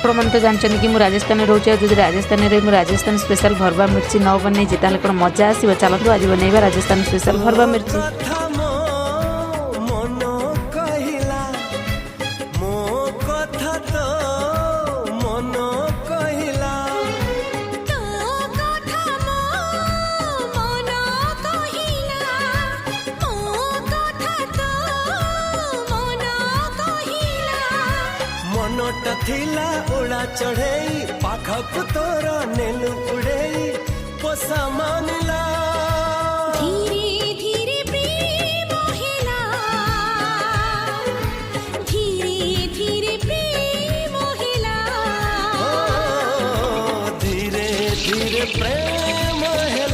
आपण तो जानते कि मुझे राजस्थान रोचे जो राजस्थान में राजस्थान स्पेशल भरवा मिर्ची न बन कौन मजा आसो चलतु आज बनइबा राजस्थान स्पेशल भरवा मिर्ची। मनोटा थिला उड़ा चढ़ेई पाखक तोर नेलु उड़ेई पोसा मानिला धीरे धीरे प्रेम हेला धीरे धीरे प्रेम हेला धीरे धीरे प्रेम है